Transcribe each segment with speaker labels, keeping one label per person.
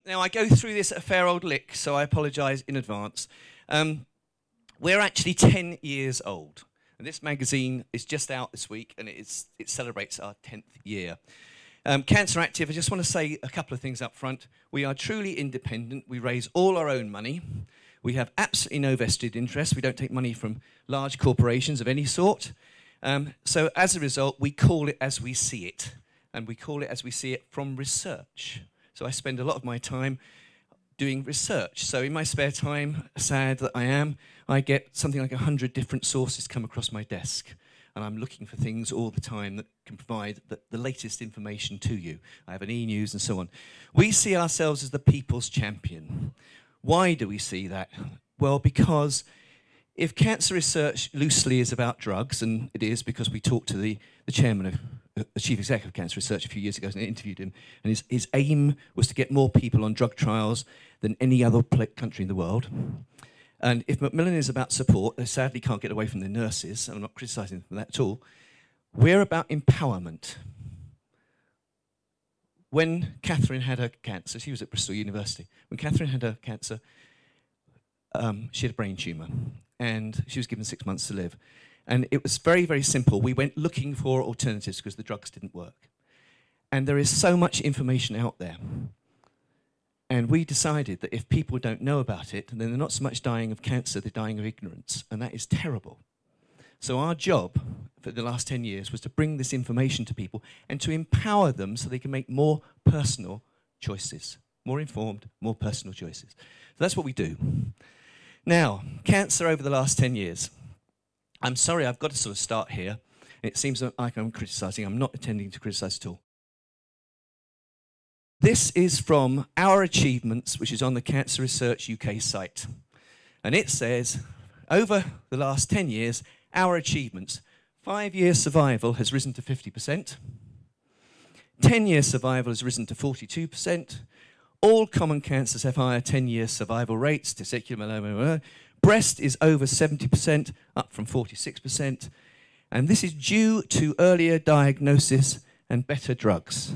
Speaker 1: Now, I go through this at a fair old lick, so I apologise in advance. We're actually 10 years old. And this magazine is just out this week, and it celebrates our 10th year. CANCERactive, I just want to say a couple of things up front. We are truly independent. We raise all our own money. We have absolutely no vested interest. We don't take money from large corporations of any sort. So as a result, we call it as we see it. And we call it as we see it from research. So I spend a lot of my time doing research. So in my spare time, sad that I am, I get something like 100 different sources come across my desk. And I'm looking for things all the time that can provide the latest information to you. I have an e-news and so on. We see ourselves as the people's champion. Why do we see that? Well, because if cancer research loosely is about drugs, and it is because we talked to the chairman of the chief executive of Cancer Research a few years ago and interviewed him, and his aim was to get more people on drug trials than any other country in the world. And if Macmillan is about support, they sadly can't get away from the nurses, and I'm not criticising them for that at all. We're about empowerment. When Catherine had her cancer, she was at Bristol University. When Catherine had her cancer, she had a brain tumour, and she was given 6 months to live. And it was very, very simple. We went looking for alternatives because the drugs didn't work. And there is so much information out there. And we decided that if people don't know about it, then they're not so much dying of cancer, they're dying of ignorance. And that is terrible. So our job for the last 10 years was to bring this information to people and to empower them so they can make more personal choices. More informed, more personal choices. So that's what we do. Now, cancer over the last 10 years. I'm sorry, I've got to sort of start here. It seems like I'm criticising. I'm not intending to criticise at all. This is from Our Achievements, which is on the Cancer Research UK site. And it says, over the last 10 years, our achievements, 5-year survival has risen to 50%, 10-year survival has risen to 42%, all common cancers have higher 10-year survival rates, testicular melanoma, breast is over 70%, up from 46%, and this is due to earlier diagnosis and better drugs.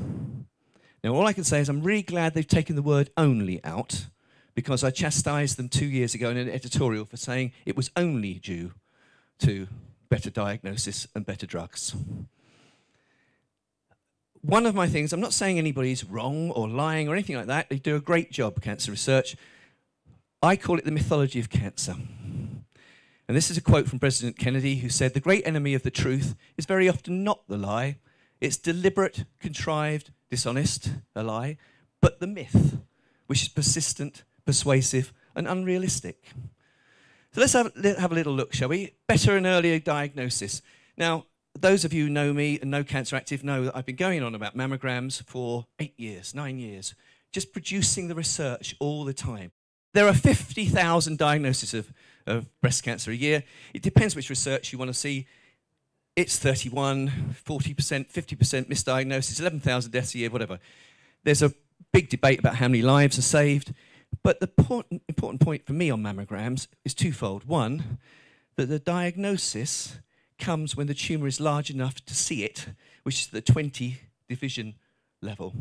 Speaker 1: Now, all I can say is I'm really glad they've taken the word only out, because I chastised them 2 years ago in an editorial for saying it was only due to better diagnosis and better drugs. One of my things, I'm not saying anybody's wrong or lying or anything like that. They do a great job, Cancer Research. I call it the mythology of cancer. And this is a quote from President Kennedy, who said, "The great enemy of the truth is very often not the lie. It's deliberate, contrived, dishonest, a lie, but the myth, which is persistent, persuasive, and unrealistic." So let's have a little look, shall we? Better and earlier diagnosis. Now, those of you who know me and know CANCERactive know that I've been going on about mammograms for 8 years, 9 years, just producing the research all the time. There are 50,000 diagnoses of breast cancer a year. It depends which research you want to see. It's 31, 40%, 50% misdiagnosis, 11,000 deaths a year, whatever. There's a big debate about how many lives are saved. But the important point for me on mammograms is twofold. One, that the diagnosis comes when the tumour is large enough to see it, which is the 20 division level,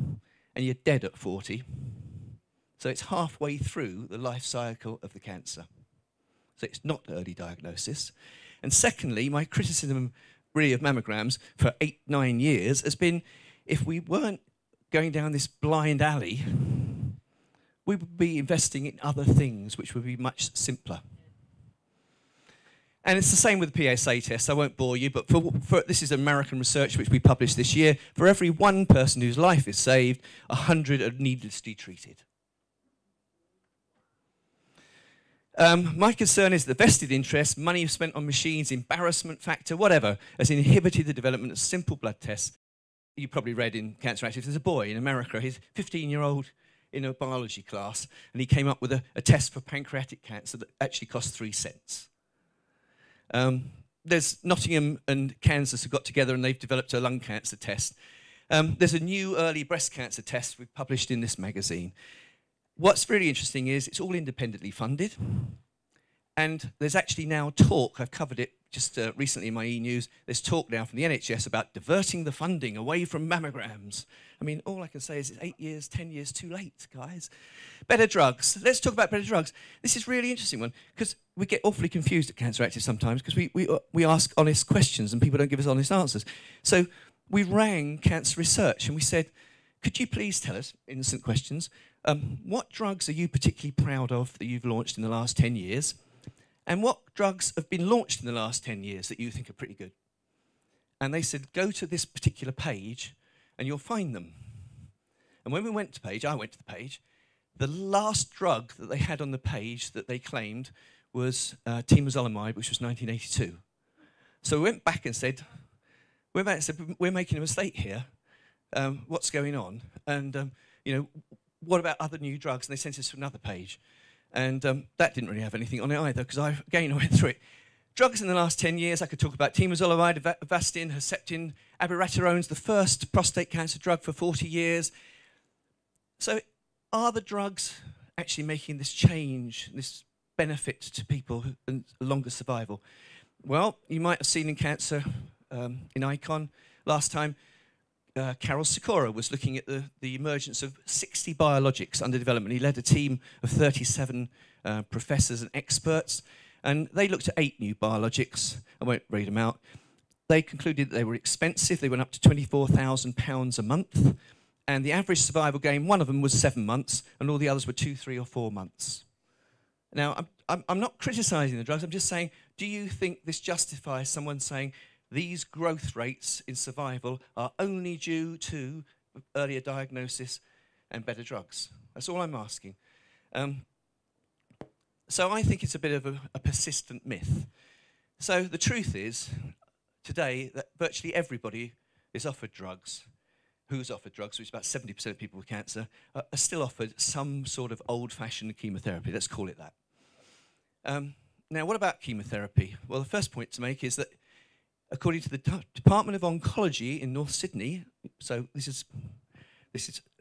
Speaker 1: and you're dead at 40. So it's halfway through the life cycle of the cancer. So it's not early diagnosis. And secondly, my criticism really of mammograms for 8, 9 years has been, if we weren't going down this blind alley, we would be investing in other things which would be much simpler. And it's the same with the PSA test. I won't bore you, but this is American research which we published this year. For every one person whose life is saved, 100 are needlessly treated. My concern is the vested interest, money spent on machines, embarrassment factor, whatever, has inhibited the development of simple blood tests. You probably read in CANCERactive, there's a boy in America, he's 15-year-old in a biology class, and he came up with a test for pancreatic cancer that actually cost 3 cents. There's Nottingham and Kansas have got together and they've developed a lung cancer test. There's a new early breast cancer test we've published in this magazine. What's really interesting is it's all independently funded, and there's actually now talk, I've covered it just recently in my e-news, there's talk now from the NHS about diverting the funding away from mammograms. I mean, all I can say is it's 8 years, 10 years too late, guys. Better drugs. Let's talk about better drugs. This is a really interesting one, because we get awfully confused at Canceractive sometimes, because we ask honest questions and people don't give us honest answers. So we rang Cancer Research and we said, could you please tell us, innocent questions, what drugs are you particularly proud of that you've launched in the last 10 years? And what drugs have been launched in the last 10 years that you think are pretty good? And they said, go to this particular page and you'll find them. And when we went to the page, I went to the page, the last drug that they had on the page that they claimed was temozolomide, which was 1982. So we went back and said, we're making a mistake here. What's going on? And, you know, what about other new drugs? And they sent us to another page. And that didn't really have anything on it either, because I went through it. Drugs in the last 10 years, I could talk about temozolomide, Avastin, Herceptin, abiraterone's the first prostate cancer drug for 40 years. So are the drugs actually making this change, this benefit to people and longer survival? Well, you might have seen in Cancer, in Icon, last time, Carol Sikora was looking at the emergence of 60 biologics under development. He led a team of 37 professors and experts, and they looked at 8 new biologics. I won't read them out. They concluded that they were expensive. They went up to £24,000 a month, and the average survival gain, one of them was 7 months, and all the others were 2, 3, or 4 months. Now, I'm not criticising the drugs. I'm just saying, do you think this justifies someone saying, these growth rates in survival are only due to earlier diagnosis and better drugs? That's all I'm asking. So I think it's a bit of a persistent myth. So the truth is, today, that virtually everybody is offered drugs. Who's offered drugs, which is about 70% of people with cancer, are still offered some sort of old-fashioned chemotherapy. Let's call it that. Now, what about chemotherapy? Well, the first point to make is that according to the Department of Oncology in North Sydney, so this is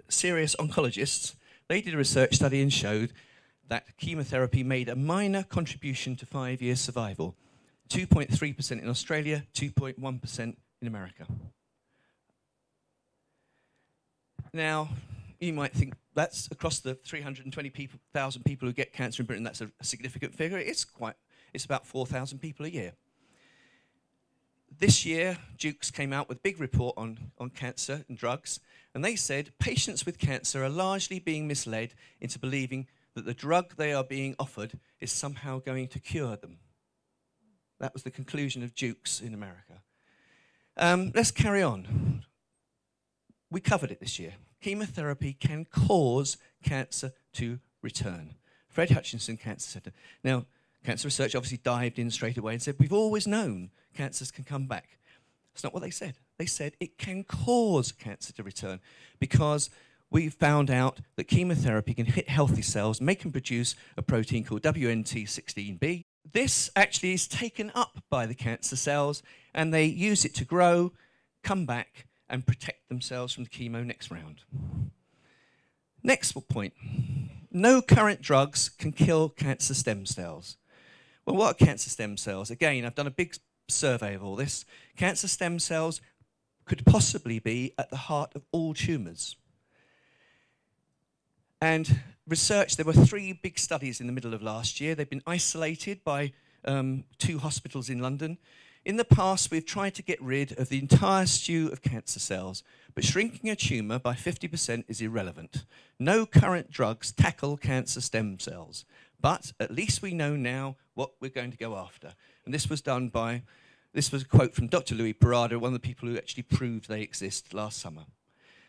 Speaker 1: serious oncologists, they did a research study and showed that chemotherapy made a minor contribution to 5-year survival. 2.3% in Australia, 2.1% in America. Now, you might think that's across the 320,000 people who get cancer in Britain, that's a significant figure. It's about 4,000 people a year. This year, Duke's came out with a big report on cancer and drugs, and they said patients with cancer are largely being misled into believing that the drug they are being offered is somehow going to cure them. That was the conclusion of Duke's in America. Let's carry on. We covered it this year. Chemotherapy can cause cancer to return. Fred Hutchinson Cancer Centre. Now, Cancer Research obviously dived in straight away and said, we've always known cancers can come back. That's not what they said. They said it can cause cancer to return because we've found out that chemotherapy can hit healthy cells, make them produce a protein called WNT16B. This actually is taken up by the cancer cells and they use it to grow, come back, and protect themselves from the chemo next round. Next point. No current drugs can kill cancer stem cells. Well, what are cancer stem cells? Again, I've done a big survey of all this. Cancer stem cells could possibly be at the heart of all tumours. And research, there were 3 big studies in the middle of last year. They've been isolated by 2 hospitals in London. In the past, we've tried to get rid of the entire stew of cancer cells, but shrinking a tumour by 50% is irrelevant. No current drugs tackle cancer stem cells, but at least we know now what we're going to go after. And this was done by, this was a quote from Dr. Louis Parada, one of the people who actually proved they exist last summer.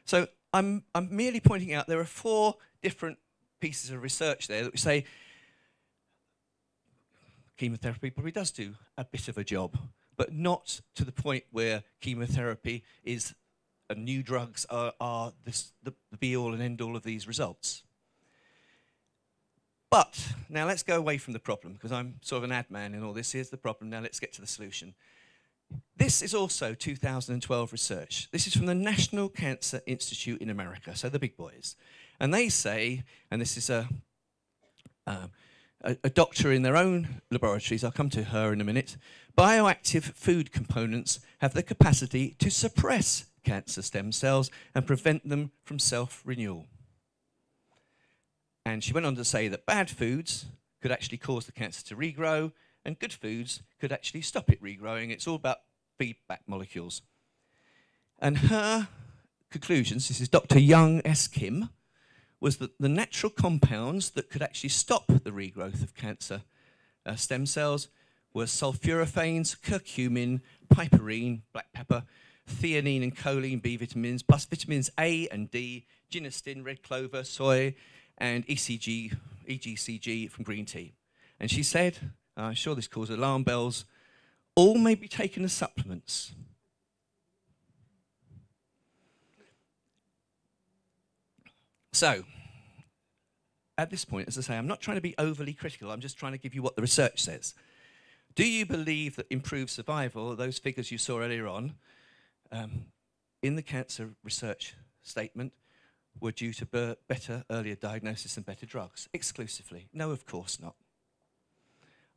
Speaker 1: So I'm merely pointing out there are 4 different pieces of research there that we say chemotherapy probably does do a bit of a job, but not to the point where chemotherapy is, and new drugs are the be-all and end-all of these results. But now let's go away from the problem, because I'm sort of an ad man in all this. Here's the problem, now let's get to the solution. This is also 2012 research. This is from the National Cancer Institute in America, so the big boys. And they say, and this is a doctor in their own laboratories, I'll come to her in a minute, bioactive food components have the capacity to suppress cancer stem cells and prevent them from self-renewal. And she went on to say that bad foods could actually cause the cancer to regrow, and good foods could actually stop it regrowing. It's all about feedback molecules. And her conclusions, this is Dr. Young S. Kim, was that the natural compounds that could actually stop the regrowth of cancer stem cells were sulforaphanes, curcumin, piperine, black pepper, theanine and choline, B vitamins, plus vitamins A and D, genistein, red clover, soy, and EGCG from green tea. And she said, I'm sure this caused alarm bells, all may be taken as supplements. So, at this point, as I say, I'm not trying to be overly critical, I'm just trying to give you what the research says. Do you believe that improved survival, those figures you saw earlier on, in the cancer research statement, were due to better earlier diagnosis and better drugs? Exclusively. No, of course not.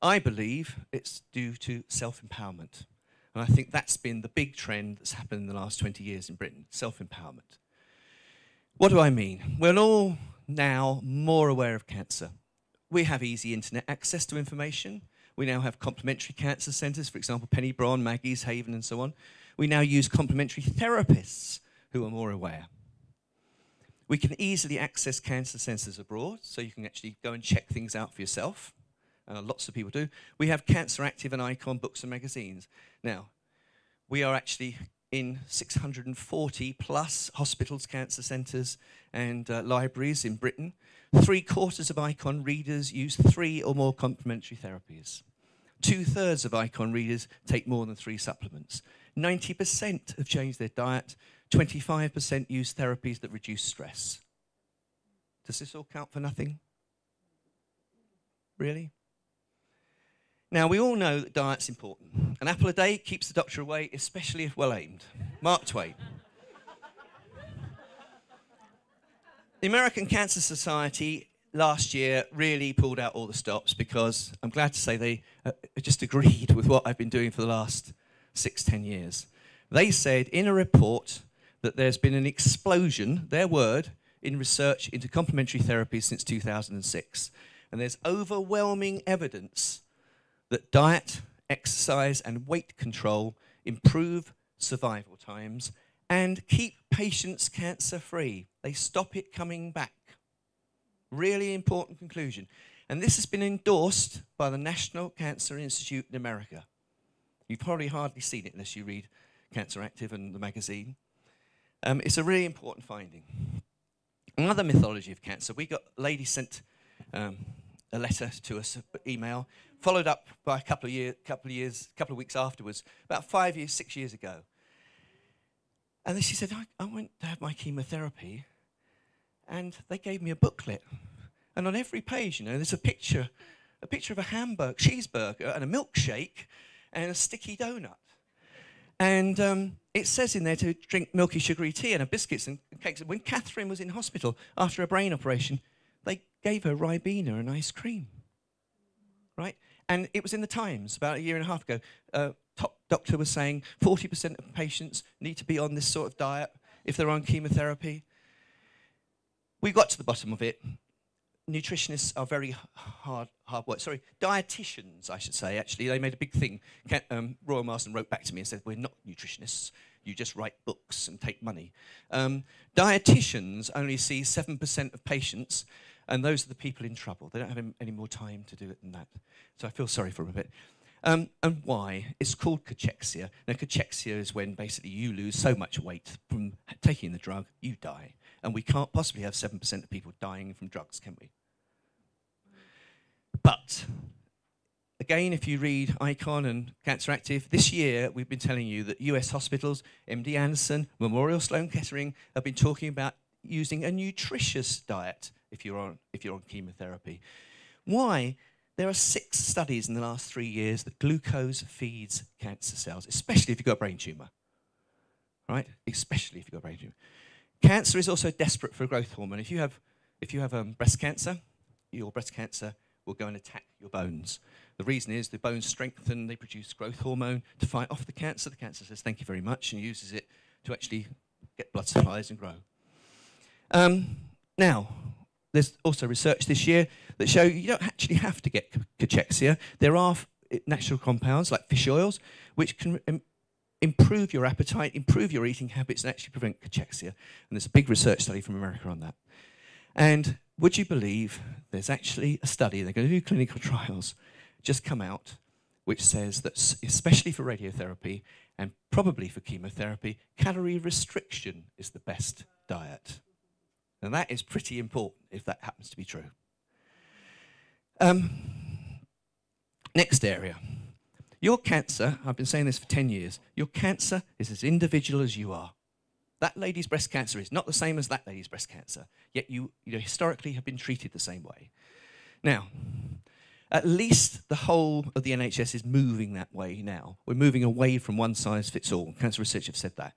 Speaker 1: I believe it's due to self-empowerment. And I think that's been the big trend that's happened in the last 20 years in Britain, self-empowerment. What do I mean? We're all now more aware of cancer. We have easy internet access to information. We now have complementary cancer centres, for example, Penny Bron, Maggie's Haven, and so on. We now use complementary therapists who are more aware. We can easily access cancer centres abroad, so you can actually go and check things out for yourself. Lots of people do. We have CANCERactive and ICON books and magazines. Now, we are actually in 640 plus hospitals, cancer centres and libraries in Britain. 3/4 of ICON readers use 3 or more complementary therapies. 2/3 of ICON readers take more than 3 supplements. 90% have changed their diet. 25% use therapies that reduce stress. Does this all count for nothing? Really? Now, we all know that diet's important. An apple a day keeps the doctor away, especially if well-aimed. Mark Twain. The American Cancer Society last year really pulled out all the stops because I'm glad to say they just agreed with what I've been doing for the last 6-10 years. They said in a report that there's been an explosion, their word, in research into complementary therapies since 2006. And there's overwhelming evidence that diet, exercise, and weight control improve survival times and keep patients cancer-free. They stop it coming back. Really important conclusion. And this has been endorsed by the National Cancer Institute in America. You've probably hardly seen it unless you read CANCERactive and the magazine. It's a really important finding. Another mythology of cancer, we got a lady sent a letter to us, email, followed up by a couple of weeks afterwards, about 6 years ago. And then she said, I went to have my chemotherapy, and they gave me a booklet. And on every page, you know, there's a picture of a hamburger, cheeseburger, and a milkshake, and a sticky donut. And it says in there to drink milky, sugary tea and biscuits and cakes. When Catherine was in hospital after a brain operation, they gave her Ribena and ice cream, right? And it was in the Times about 1.5 years ago. Top doctor was saying 40% of patients need to be on this sort of diet if they're on chemotherapy. We got to the bottom of it. Nutritionists are very hard work. Sorry, dietitians, I should say, actually. They made a big thing. Royal Marsden wrote back to me and said, we're not nutritionists. You just write books and take money. Dietitians only see 7% of patients, and those are the people in trouble. They don't have any more time to do it than that. So I feel sorry for them a bit. And why? It's called cachexia. Now, cachexia is when basically you lose so much weight from taking the drug, you die. And we can't possibly have 7% of people dying from drugs, can we? But, again, if you read ICON and CANCERactive, this year we've been telling you that US hospitals, MD Anderson, Memorial Sloan Kettering, have been talking about using a nutritious diet if you're on chemotherapy. Why? There are 6 studies in the last 3 years that glucose feeds cancer cells, especially if you've got a brain tumour. Right? Especially if you've got a brain tumour. Cancer is also desperate for a growth hormone. If you have breast cancer, your breast cancer will go and attack your bones. The reason is the bones strengthen, they produce growth hormone to fight off the cancer. The cancer says thank you very much and uses it to actually get blood supplies and grow. Now, there's also research this year that show you don't actually have to get cachexia. There are natural compounds like fish oils which can improve your appetite, improve your eating habits, and actually prevent cachexia. And there's a big research study from America on that. And would you believe there's actually a study, they're going to do clinical trials, just come out, which says that especially for radiotherapy and probably for chemotherapy, calorie restriction is the best diet. And that is pretty important if that happens to be true. Next area. Your cancer, I've been saying this for 10 years, your cancer is as individual as you are. That lady's breast cancer is not the same as that lady's breast cancer, yet you historically have been treated the same way. Now, at least the whole of the NHS is moving that way now. We're moving away from one size fits all. Cancer research have said that.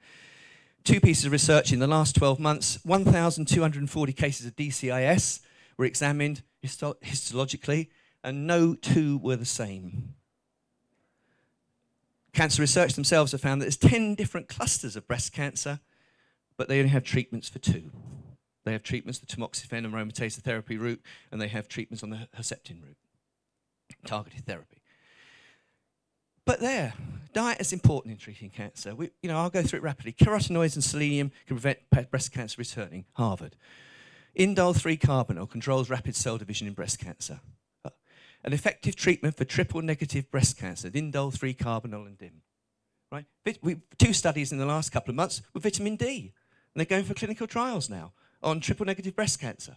Speaker 1: 2 pieces of research in the last 12 months, 1,240 cases of DCIS were examined histologically, and no 2 were the same. Cancer research themselves have found that there's 10 different clusters of breast cancer, but they only have treatments for 2. They have treatments, the tamoxifen and aromatase therapy route, and they have treatments on the Herceptin route, targeted therapy. But diet is important in treating cancer. I'll go through it rapidly. Carotenoids and selenium can prevent breast cancer returning, Harvard. Indole 3-carbinol controls rapid cell division in breast cancer. An effective treatment for triple-negative breast cancer, Indole 3-carbinol and DIM. Right? 2 studies in the last couple of months with vitamin D, and they're going for clinical trials now on triple-negative breast cancer.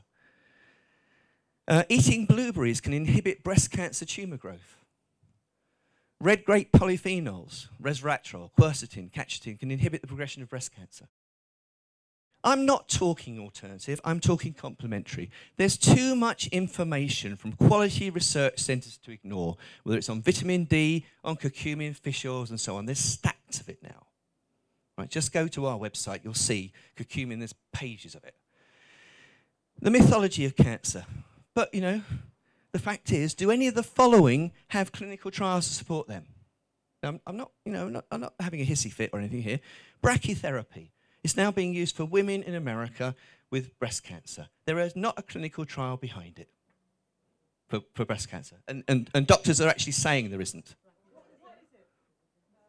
Speaker 1: Eating blueberries can inhibit breast cancer tumour growth. Red grape polyphenols, resveratrol, quercetin, quercetin can inhibit the progression of breast cancer. I'm not talking alternative, I'm talking complementary. There's too much information from quality research centres to ignore, whether it's on vitamin D, on curcumin, fish oils, and so on. There's stacks of it now. Right, just go to our website, you'll see curcumin, there's pages of it. The mythology of cancer. But, the fact is, do any of the following have clinical trials to support them? Now, I'm not having a hissy fit or anything here. Brachytherapy. It's now being used for women in America with breast cancer. There is not a clinical trial behind it for breast cancer. And doctors are actually saying there isn't.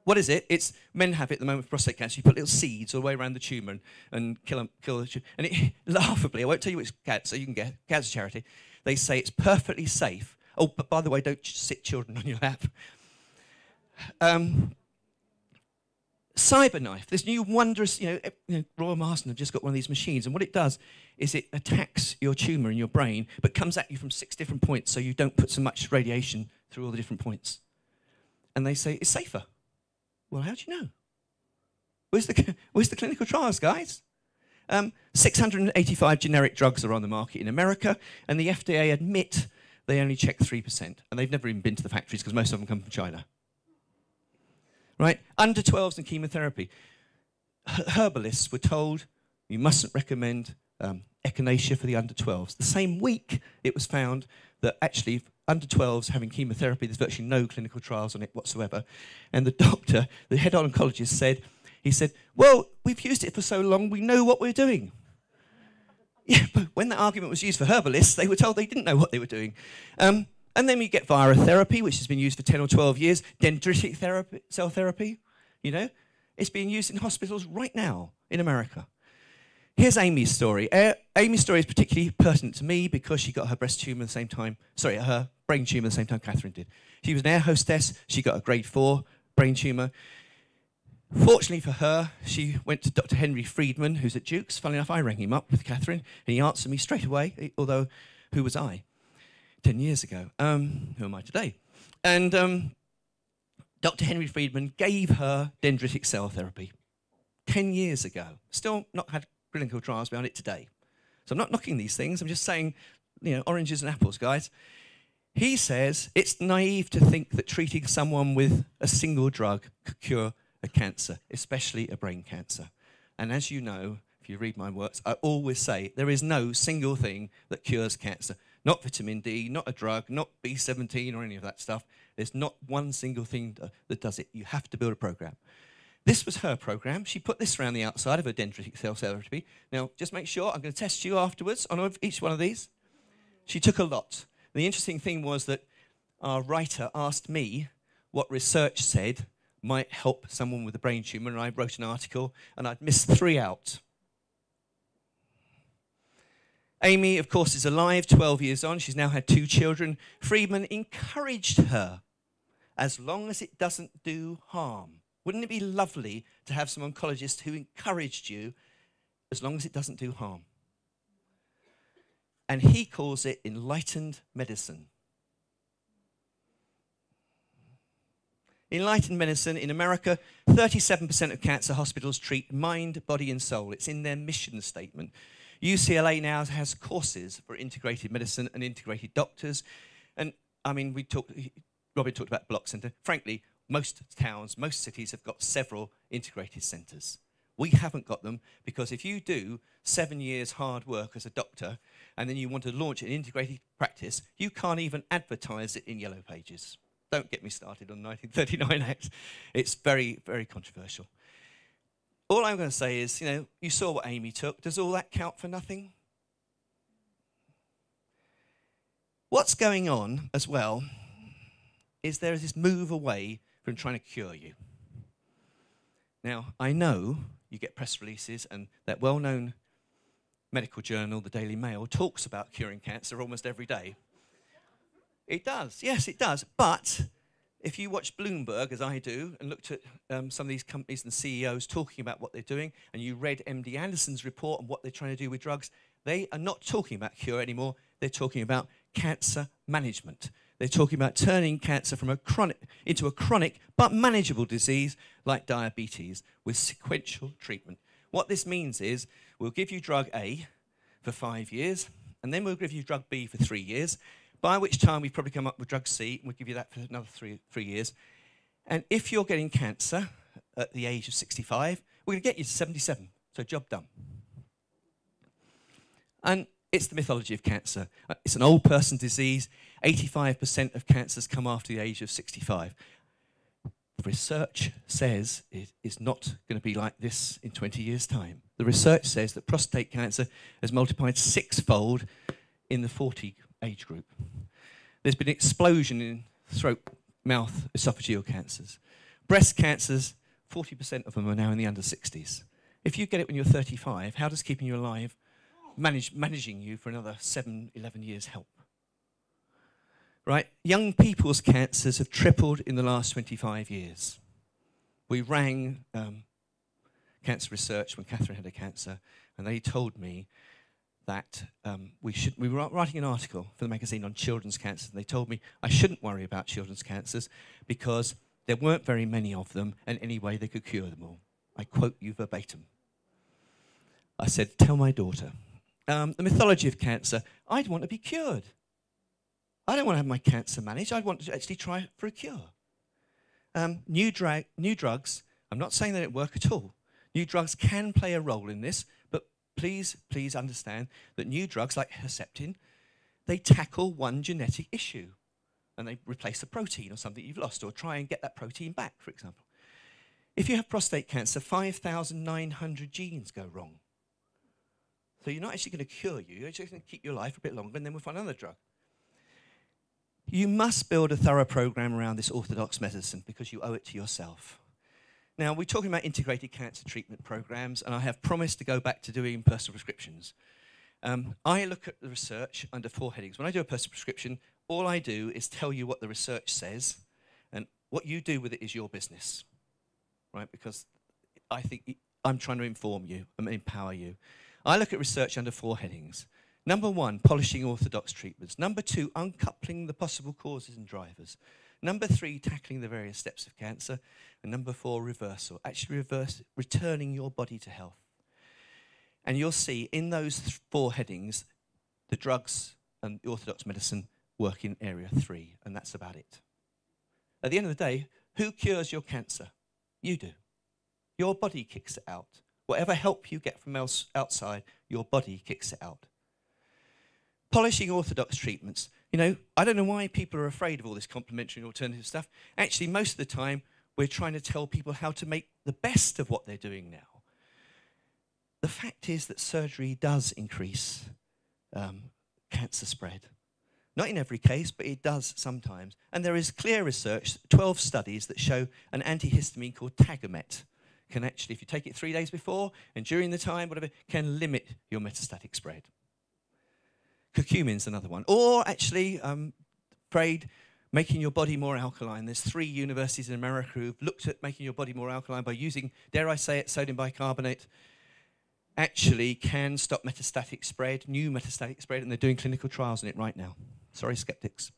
Speaker 1: What is it? It's men have it at the moment with prostate cancer. You put little seeds all the way around the tumour and kill the tumour. And it, laughably, I won't tell you which cancer, you can get cancer charity. They say it's perfectly safe. Oh, but by the way, don't sit children on your lap. Cyberknife, this new wondrous, Royal Marsden have just got one of these machines, and what it does is it attacks your tumour in your brain, but comes at you from 6 different points, so you don't put so much radiation through all the different points. And they say it's safer. Well, how do you know? Where's the clinical trials, guys? 685 generic drugs are on the market in America, and the FDA admit they only check 3%, and they've never even been to the factories because most of them come from China. Right? Under 12s and chemotherapy. Herbalists were told you mustn't recommend echinacea for the under 12s. The same week, it was found that actually under 12s having chemotherapy, there's virtually no clinical trials on it whatsoever. And the doctor, the head oncologist said, well, we've used it for so long, we know what we're doing. Yeah, but when that argument was used for herbalists, they were told they didn't know what they were doing. And then we get virotherapy, which has been used for 10 or 12 years, dendritic therapy, cell therapy, It's being used in hospitals right now in America. Here's Amy's story. Amy's story is particularly pertinent to me because she got her breast tumour at the same time, her brain tumour at the same time Catherine did. She was an air hostess, she got a grade 4 brain tumour. Fortunately for her, she went to Dr. Henry Friedman, who's at Duke's. Funnily enough, I rang him up with Catherine, and he answered me straight away, although who was I 10 years ago? Who am I today? And Dr. Henry Friedman gave her dendritic cell therapy 10 years ago. Still not had clinical trials behind it today. So I'm not knocking these things. I'm just saying, oranges and apples, guys. He says it's naive to think that treating someone with a single drug could cure a cancer, especially a brain cancer. And as you know, if you read my works, I always say there is no single thing that cures cancer. not vitamin D, not a drug, not B17 or any of that stuff. There's not one single thing that does it. You have to build a program. This was her program. She put this around the outside of her dendritic cell therapy. Now, just make sure, I'm going to test you afterwards on each one of these. She took a lot. The interesting thing was that our writer asked me what research said might help someone with a brain tumour, and I wrote an article, and I'd missed 3 out. Amy, of course, is alive, 12 years on. She's now had 2 children. Friedman encouraged her, as long as it doesn't do harm. Wouldn't it be lovely to have some oncologist who encouraged you, as long as it doesn't do harm? And he calls it enlightened medicine. Enlightened medicine in America, 37% of cancer hospitals treat mind, body, and soul. It's in their mission statement. UCLA now has courses for integrated medicine and integrated doctors. And I mean, Robin talked about block centre. Frankly, most towns, most cities have got several integrated centres. We haven't got them because if you do 7 years hard work as a doctor and then you want to launch an integrated practice, you can't even advertise it in Yellow Pages. Don't get me started on 1939 Act. It's very, very controversial. All I'm going to say is, you saw what Amy took. Does all that count for nothing? What's going on as well is there is this move away from trying to cure you. Now, I know you get press releases and that well-known medical journal, the Daily Mail, talks about curing cancer almost every day. It does, yes, it does. But if you watch Bloomberg, as I do, and looked at some of these companies and CEOs talking about what they're doing, and you read MD Anderson's report on what they're trying to do with drugs, they are not talking about cure anymore. They're talking about cancer management. They're talking about turning cancer from into a chronic but manageable disease like diabetes with sequential treatment. What this means is we'll give you drug A for 5 years, and then we'll give you drug B for 3 years, by which time we've probably come up with drug C, and we'll give you that for another three years. And if you're getting cancer at the age of 65, we're going to get you to 77, so job done. And it's the mythology of cancer. It's an old person disease. 85% of cancers come after the age of 65. The research says it is not going to be like this in 20 years' time. The research says that prostate cancer has multiplied 6-fold in the 40 age group. There's been an explosion in throat, mouth, esophageal cancers. Breast cancers, 40% of them are now in the under 60s. If you get it when you're 35, how does keeping you alive, managing you for another 7, 11 years help? Right? Young people's cancers have tripled in the last 25 years. We rang Cancer Research when Catherine had a cancer, and they told me that we were writing an article for the magazine on children's cancer, and they told me I shouldn't worry about children's cancers because there weren't very many of them, and anyway they could cure them all. I quote you verbatim. I said, tell my daughter. The mythology of cancer, I'd want to be cured. I don't want to have my cancer managed. I'd want to actually try for a cure. New drugs, I'm not saying they don't work at all. New drugs can play a role in this, but please understand that new drugs like Herceptin, they tackle one genetic issue and they replace a protein or something you've lost or try and get that protein back, for example. If you have prostate cancer, 5,900 genes go wrong. So you're not actually going to cure you, you're actually going to keep your life a bit longer and then we'll find another drug. You must build a thorough program around this orthodox medicine because you owe it to yourself. Now, we're talking about integrated cancer treatment programs, and I have promised to go back to doing personal prescriptions. I look at the research under 4 headings. When I do a personal prescription, all I do is tell you what the research says, and what you do with it is your business, right? Because I think I'm trying to inform you and empower you. I look at research under 4 headings. Number 1, polishing orthodox treatments. Number 2, uncoupling the possible causes and drivers. Number 3, tackling the various steps of cancer. And number 4, reversal. Actually returning your body to health. And you'll see in those 4 headings, the drugs and the orthodox medicine work in area 3, and that's about it. At the end of the day, who cures your cancer? You do. Your body kicks it out. Whatever help you get from outside, your body kicks it out. Polishing orthodox treatments. You know, I don't know why people are afraid of all this complementary and alternative stuff. Actually, most of the time, we're trying to tell people how to make the best of what they're doing now. The fact is that surgery does increase cancer spread. Not in every case, but it does sometimes. And there is clear research, 12 studies that show an antihistamine called Tagamet can actually, if you take it 3 days before and during the time, whatever, can limit your metastatic spread. Curcumin's another one. Or actually, afraid, making your body more alkaline. There's 3 universities in America who've looked at making your body more alkaline by using, dare I say it, sodium bicarbonate. Actually can stop metastatic spread, new metastatic spread, and they're doing clinical trials on it right now. Sorry, skeptics.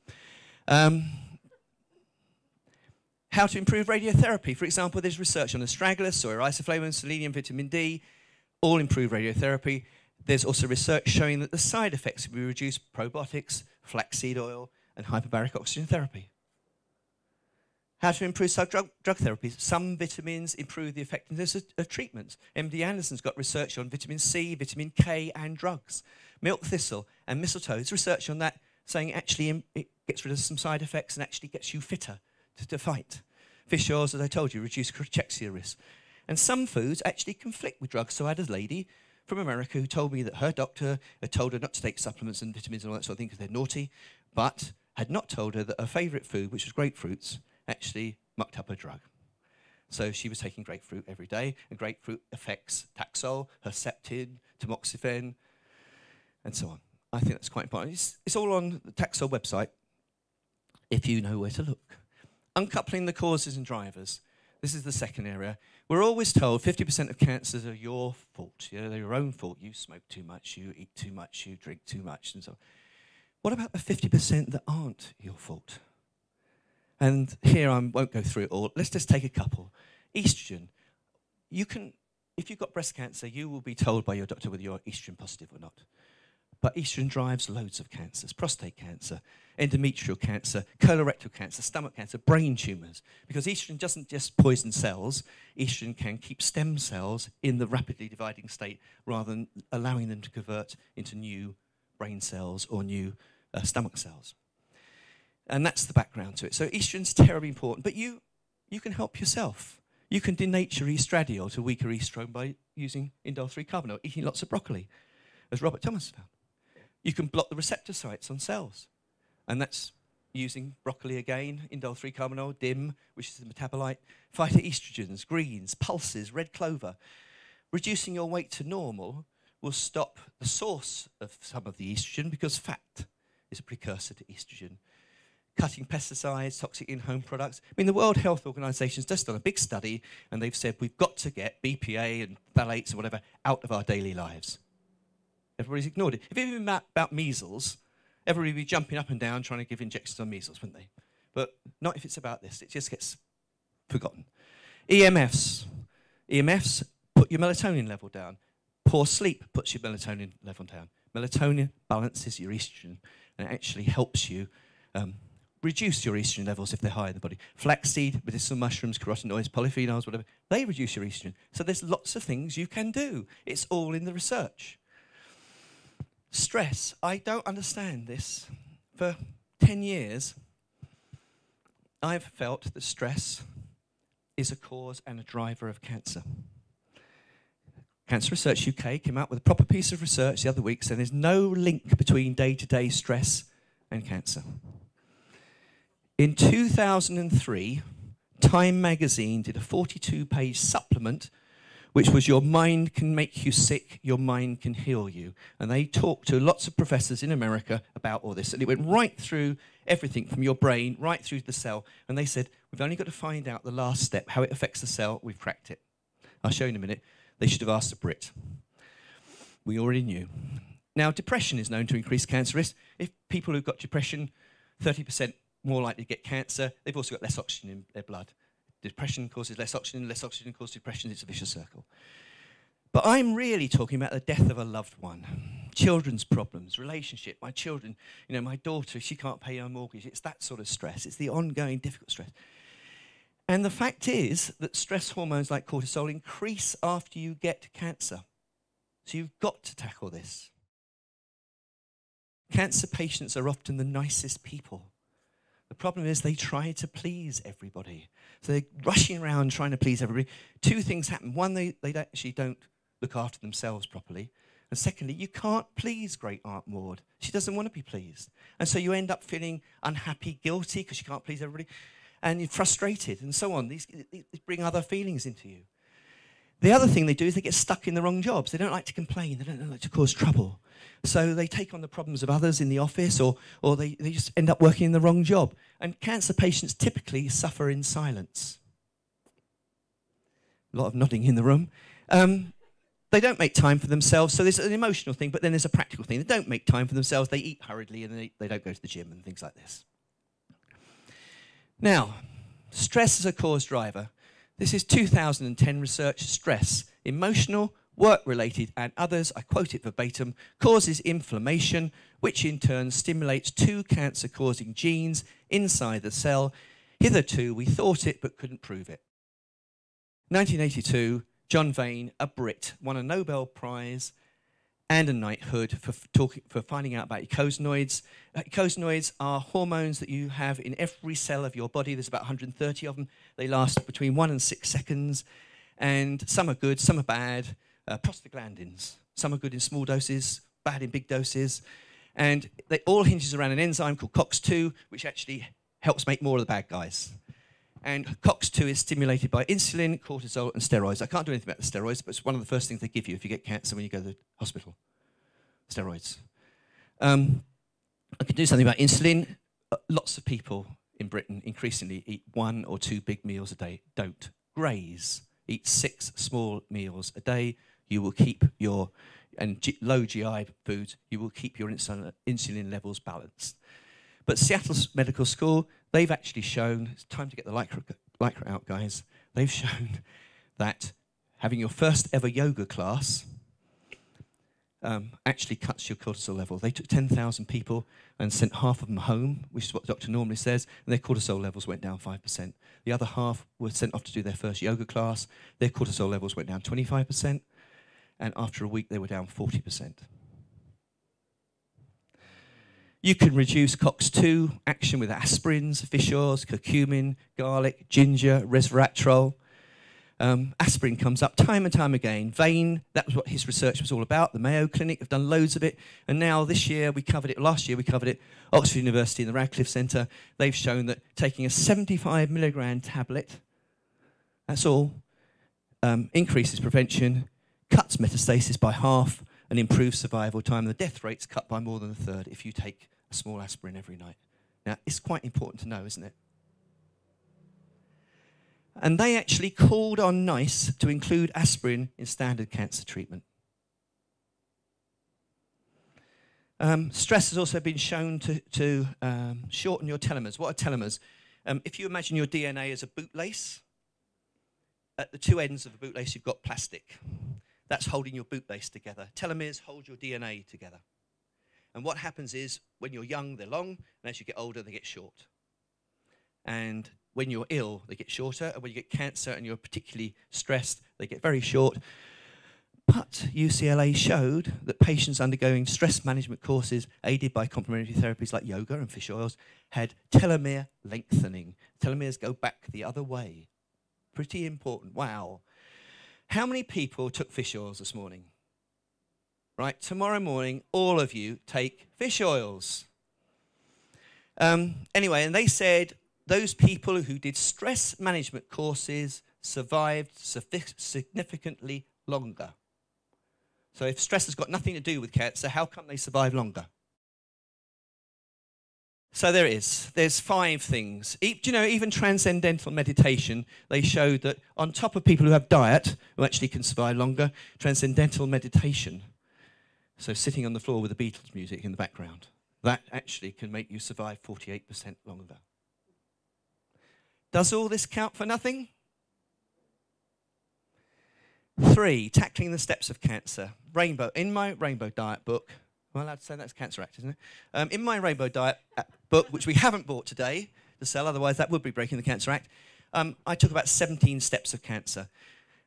Speaker 1: How to improve radiotherapy. For example, there's research on astragalus, soy isoflavone, selenium, vitamin D, all improve radiotherapy. There's also research showing that the side effects will be reduced: probiotics, flaxseed oil, and hyperbaric oxygen therapy. How to improve drug therapies. Some vitamins improve the effectiveness of treatments. MD Anderson's got research on vitamin C, vitamin K, and drugs. Milk thistle and mistletoe. There's research on that saying actually it gets rid of some side effects and actually gets you fitter to fight. Fish oils, as I told you, reduce cachexia risk. And some foods actually conflict with drugs. So I had a lady from America who told me that her doctor had told her not to take supplements and vitamins and all that sort of thing because they're naughty, but had not told her that her favourite food, which was grapefruits, actually mucked up her drug. So she was taking grapefruit every day, and grapefruit affects Taxol, Herceptin, tamoxifen, and so on. I think that's quite important. It's all on the Taxol website, if you know where to look. Uncoupling the causes and drivers. This is the second area. We're always told 50% of cancers are your fault. You know, they're your own fault. You smoke too much, you eat too much, you drink too much, and so on. What about the 50% that aren't your fault? And here I won't go through it all. Let's just take a couple. Estrogen. You can, if you've got breast cancer, you will be told by your doctor whether you're estrogen positive or not. But estrogen drives loads of cancers: prostate cancer, endometrial cancer, colorectal cancer, stomach cancer, brain tumours. Because estrogen doesn't just poison cells, estrogen can keep stem cells in the rapidly dividing state rather than allowing them to convert into new brain cells or new stomach cells. And that's the background to it. So estrogen's terribly important, but you can help yourself. You can denature estradiol to weaker estrone by using indole-3 carbinol, eating lots of broccoli, as Robert Thomas found. You can block the receptor sites on cells, and that's using broccoli again, indole-3 carbinol, DIM, which is the metabolite, phytoestrogens, greens, pulses, red clover. Reducing your weight to normal will stop the source of some of the estrogen because fat is a precursor to estrogen. Cutting pesticides, toxic in-home products. I mean, the World Health Organization's just done a big study, and they've said we've got to get BPA and phthalates and whatever out of our daily lives. Everybody's ignored it. If it had been about measles, everybody would be jumping up and down trying to give injections on measles, wouldn't they? But not if it's about this. It just gets forgotten. EMFs. EMFs put your melatonin level down. Poor sleep puts your melatonin level down. Melatonin balances your estrogen and actually helps you reduce your estrogen levels if they're high in the body. Flaxseed, medicinal mushrooms, carotenoids, polyphenols, whatever, they reduce your estrogen. So there's lots of things you can do. It's all in the research. Stress. I don't understand this. For 10 years, I've felt that stress is a cause and a driver of cancer. Cancer Research UK came out with a proper piece of research the other week saying there's no link between day-to-day stress and cancer. In 2003, Time magazine did a 42-page supplement which was Your Mind Can Make You Sick, Your Mind Can Heal You. And they talked to lots of professors in America about all this. And it went right through everything from your brain, right through to the cell. And they said, we've only got to find out the last step, how it affects the cell. We've cracked it. I'll show you in a minute. They should have asked a Brit. We already knew. Now, depression is known to increase cancer risk. If people who've got depression, 30% more likely to get cancer, they've also got less oxygen in their blood. Depression causes less oxygen causes depression. It's a vicious circle. But I'm really talking about the death of a loved one, children's problems, relationship, my children, you know, my daughter, she can't pay her mortgage. It's that sort of stress. It's the ongoing difficult stress. And the fact is that stress hormones like cortisol increase after you get cancer. So you've got to tackle this. Cancer patients are often the nicest people. The problem is they try to please everybody. So they're rushing around trying to please everybody. Two things happen. One, they actually don't look after themselves properly. And secondly, you can't please Great Aunt Maud. She doesn't want to be pleased. And so you end up feeling unhappy, guilty, because you can't please everybody. And you're frustrated and so on. These bring other feelings into you. The other thing they do is they get stuck in the wrong jobs. They don't like to complain. They don't like to cause trouble. So they take on the problems of others in the office, or they just end up working in the wrong job. And cancer patients typically suffer in silence. A lot of nodding in the room. They don't make time for themselves, so there's an emotional thing, but then there's a practical thing. They don't make time for themselves. They eat hurriedly, and they don't go to the gym and things like this. Now, stress as a cause driver. This is 2010 research. Stress, emotional, work-related, and others, I quote it verbatim, causes inflammation, which in turn stimulates two cancer-causing genes inside the cell. Hitherto, we thought it, but couldn't prove it. 1982, John Vane, a Brit, won a Nobel Prize and a knighthood for finding out about eicosanoids. Eicosanoids are hormones that you have in every cell of your body. There's about 130 of them. They last between 1 and 6 seconds. And some are good, some are bad. Prostaglandins. Some are good in small doses, bad in big doses. And they all hinges around an enzyme called COX-2, which actually helps make more of the bad guys. And COX-2 is stimulated by insulin, cortisol, and steroids. I can't do anything about the steroids, but it's one of the first things they give you if you get cancer when you go to the hospital. Steroids. I can do something about insulin. Lots of people in Britain increasingly eat 1 or 2 big meals a day. Don't. Graze. Eat 6 small meals a day. You will keep your, low GI foods, you will keep your insulin levels balanced. But Seattle Medical School, they've actually shown, it's time to get the lycra out, guys. They've shown that having your first ever yoga class actually cuts your cortisol level. They took 10,000 people and sent half of them home, which is what the doctor normally says, and their cortisol levels went down 5%. The other half were sent off to do their first yoga class. Their cortisol levels went down 25%, and after a week they were down 40%. You can reduce COX-2 action with aspirins, fish oils, curcumin, garlic, ginger, resveratrol. Aspirin comes up time and time again. Vane, that was what his research was all about. The Mayo Clinic have done loads of it. And now this year, last year we covered it, Oxford University and the Radcliffe Centre, they've shown that taking a 75 milligram tablet, that's all, increases prevention, cuts metastasis by half, and improves survival time. The death rate's cut by more than a third if you take a small aspirin every night. Now, it's quite important to know, isn't it? And they actually called on NICE to include aspirin in standard cancer treatment. Stress has also been shown to shorten your telomeres. What are telomeres? If you imagine your DNA as a bootlace, at the two ends of the bootlace you've got plastic. That's holding your bootlace together. Telomeres hold your DNA together. And what happens is, when you're young, they're long, and as you get older, they get short. And when you're ill, they get shorter, and when you get cancer and you're particularly stressed, they get very short. But UCLA showed that patients undergoing stress management courses aided by complementary therapies like yoga and fish oils had telomere lengthening. Telomeres go back the other way. Pretty important. Wow. How many people took fish oils this morning? Right, tomorrow morning, all of you take fish oils. Anyway, and they said those people who did stress management courses survived significantly longer. So if stress has got nothing to do with cancer, how come they survive longer? So there it is. There's 5 things. Do you know, even transcendental meditation, they showed that on top of people who have diet, who actually can survive longer, transcendental meditation, so sitting on the floor with the Beatles music in the background, that actually can make you survive 48% longer. Does all this count for nothing? 3, tackling the steps of cancer. Rainbow. In my Rainbow Diet book, am I allowed to say that's CANCERactive, isn't it? In my Rainbow Diet book, which we haven't bought today to sell, otherwise that would be breaking the Cancer Act, I talk about 17 steps of cancer.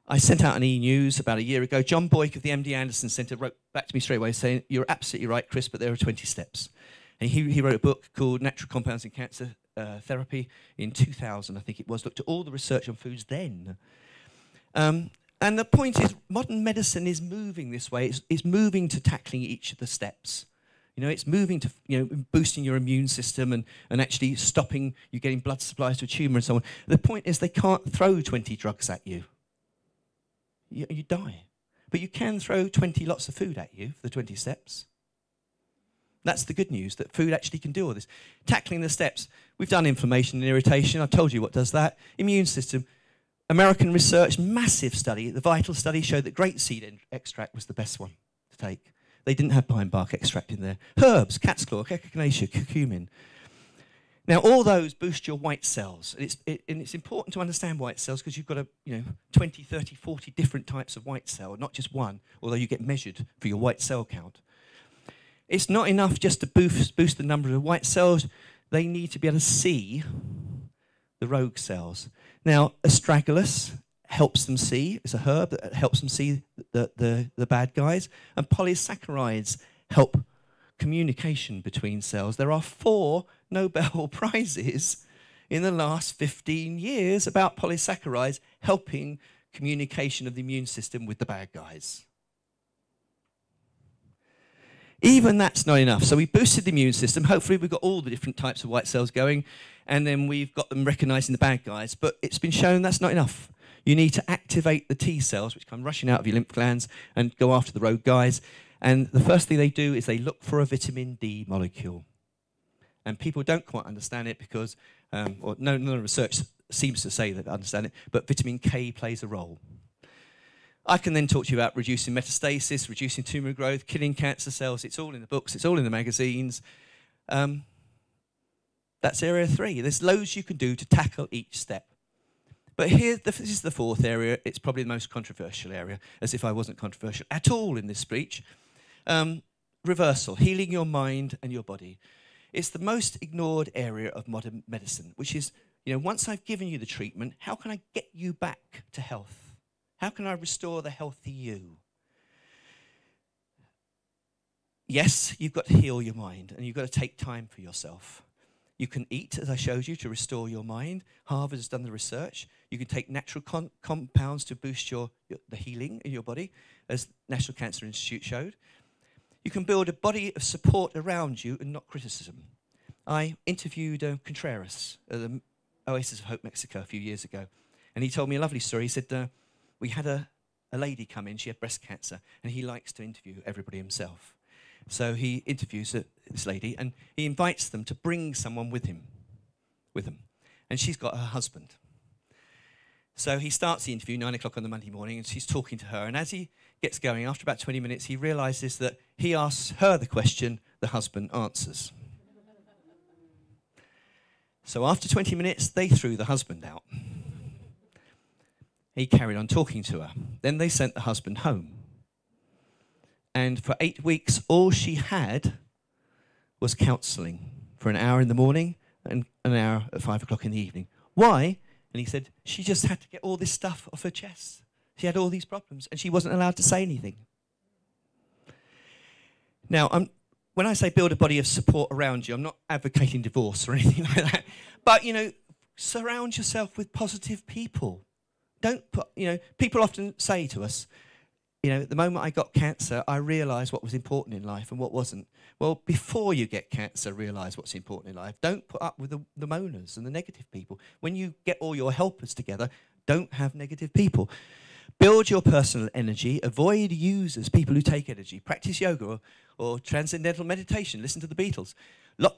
Speaker 1: I sent out an e-news about a year ago. John Boyk of the MD Anderson Centre wrote back to me straight away saying, "You're absolutely right, Chris, but there are 20 steps." And he wrote a book called Natural Compounds in Cancer Therapy in 2000, I think it was, looked at all the research on foods then. And the point is, modern medicine is moving this way. It's moving to tackling each of the steps. You know, it's moving to, you know, boosting your immune system and actually stopping you getting blood supplies to a tumour and so on. The point is they can't throw 20 drugs at you. You die. But you can throw 20 lots of food at you for the 20 steps. That's the good news, that food actually can do all this. Tackling the steps. We've done inflammation and irritation. I told you what does that. Immune system. American research, massive study. The Vital study showed that grape seed extract was the best one to take. They didn't have pine bark extract in there. Herbs, cat's claw, echinacea, curcumin. Now, all those boost your white cells. And it's important to understand white cells because you've got 20, 30, 40 different types of white cell, not just one, although you get measured for your white cell count. It's not enough just to boost the number of white cells. They need to be able to see the rogue cells. Now, astragalus helps them see. It's a herb that helps them see the bad guys. And polysaccharides help communication between cells. There are 4 Nobel Prizes in the last 15 years about polysaccharides helping communication of the immune system with the bad guys. Even that's not enough. So we boosted the immune system. Hopefully we've got all the different types of white cells going, and then we've got them recognizing the bad guys. But it's been shown that's not enough. You need to activate the T cells, which come rushing out of your lymph glands, and go after the rogue guys. And the first thing they do is they look for a vitamin D molecule. And people don't quite understand it because, none of the research seems to say that they understand it, but vitamin K plays a role. I can then talk to you about reducing metastasis, reducing tumour growth, killing cancer cells. It's all in the books. It's all in the magazines. That's area 3. There's loads you can do to tackle each step. But here, this is the 4th area. It's probably the most controversial area, as if I wasn't controversial at all in this speech. Reversal, healing your mind and your body. It's the most ignored area of modern medicine, which is, once I've given you the treatment, how can I get you back to health? How can I restore the healthy you? Yes, you've got to heal your mind, and you've got to take time for yourself. You can eat, as I showed you, to restore your mind. Harvard has done the research. You can take natural compounds to boost the healing in your body, as National Cancer Institute showed. You can build a body of support around you and not criticism. I interviewed Contreras at the Oasis of Hope, Mexico, a few years ago, and he told me a lovely story. He said, we had a lady come in, she had breast cancer, and he likes to interview everybody himself. So he interviews this lady, and he invites them to bring someone with him. And she's got her husband. So he starts the interview 9 o'clock on the Monday morning, and she's talking to her. And as he gets going, after about 20 minutes, he realizes that he asks her the question, the husband answers. So after 20 minutes, they threw the husband out. He carried on talking to her. Then they sent the husband home. And for 8 weeks, all she had was counselling for an hour in the morning and an hour at 5 o'clock in the evening. Why? And he said, she just had to get all this stuff off her chest. She had all these problems, and she wasn't allowed to say anything. Now, when I say build a body of support around you, I'm not advocating divorce or anything like that. But, surround yourself with positive people. Don't put, people often say to us, the moment I got cancer, I realised what was important in life and what wasn't. Well, before you get cancer, realise what's important in life. Don't put up with the moaners and the negative people. When you get all your helpers together, don't have negative people. Build your personal energy. Avoid users, people who take energy. Practice yoga or transcendental meditation. Listen to the Beatles.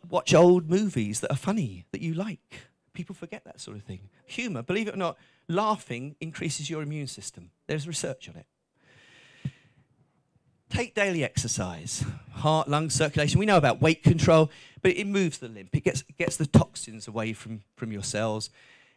Speaker 1: Watch old movies that are funny, that you like. People forget that sort of thing. Humour, believe it or not, laughing increases your immune system. There's research on it. Take daily exercise. Heart, lung circulation. We know about weight control, but it moves the lymph. It gets the toxins away from your cells.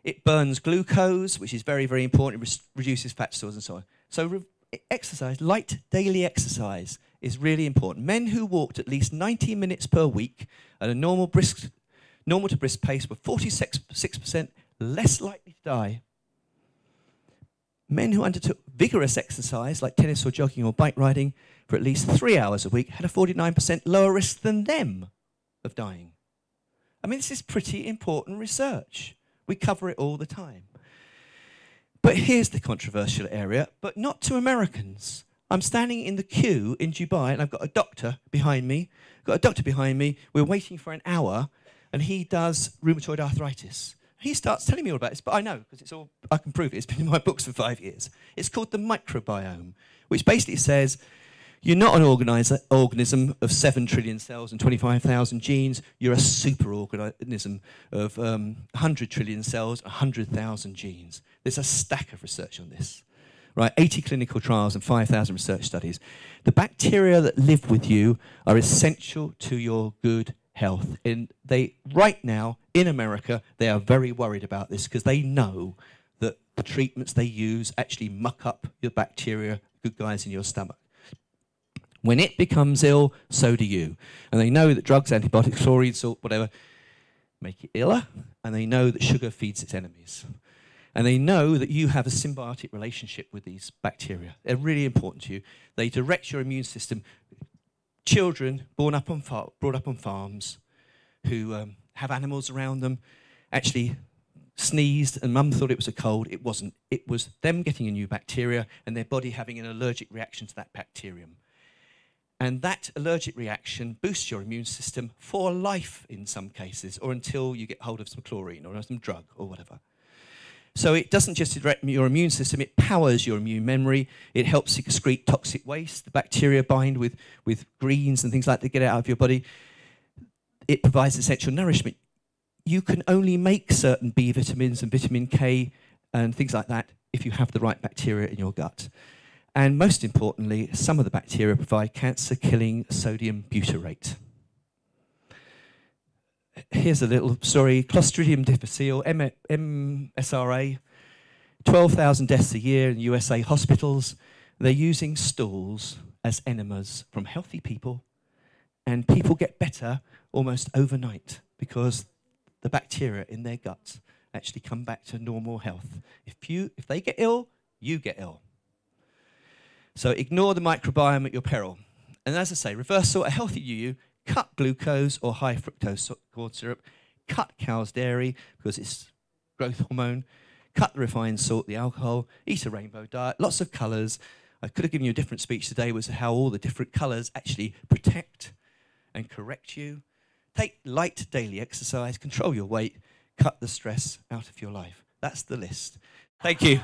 Speaker 1: It burns glucose, which is very, very important. It reduces fat stores and so on. So exercise, light daily exercise, is really important. Men who walked at least 90 minutes per week at a normal to brisk pace were 46% less likely to die. Men who undertook vigorous exercise, like tennis or jogging or bike riding, for at least 3 hours a week had a 49% lower risk than them of dying. I mean, this is pretty important research. We cover it all the time. But here's the controversial area, but not to Americans. I'm standing in the queue in Dubai, and I've got a doctor behind me. We're waiting for an hour, and he does rheumatoid arthritis. He starts telling me all about this, but I know, because I can prove it. It's been in my books for 5 years. It's called the microbiome, which basically says you're not an organism of 7 trillion cells and 25,000 genes. You're a superorganism of 100 trillion cells, 100,000 genes. There's a stack of research on this, right? 80 clinical trials and 5,000 research studies. The bacteria that live with you are essential to your good health. And right now, in America, they are very worried about this because they know that the treatments they use actually muck up your bacteria, good guys in your stomach. When it becomes ill, so do you. And they know that drugs, antibiotics, chlorine, salt, whatever, make it iller. And they know that sugar feeds its enemies. And they know that you have a symbiotic relationship with these bacteria. They're really important to you. They direct your immune system. Children brought up on farms who have animals around them actually sneezed and mum thought it was a cold. It wasn't. It was them getting a new bacteria and their body having an allergic reaction to that bacterium. And that allergic reaction boosts your immune system for life in some cases, or until you get hold of some chlorine or some drug or whatever. So it doesn't just direct your immune system, it powers your immune memory. It helps excrete toxic waste. The bacteria bind with greens and things like that to get it out of your body. It provides essential nourishment. You can only make certain B vitamins and vitamin K and things like that if you have the right bacteria in your gut. And most importantly, some of the bacteria provide cancer-killing sodium butyrate. Here's a little story. Clostridium difficile, MSRA, 12,000 deaths a year in USA hospitals. They're using stools as enemas from healthy people, and people get better almost overnight because the bacteria in their guts actually come back to normal health. If they get ill, you get ill. So ignore the microbiome at your peril. And as I say, reversal, a healthy UU, cut glucose or high fructose corn syrup, cut cow's dairy because it's growth hormone, cut the refined salt, the alcohol, eat a rainbow diet, lots of colours. I could have given you a different speech today was how all the different colours actually protect and correct you. Take light daily exercise, control your weight, cut the stress out of your life. That's the list. Thank you.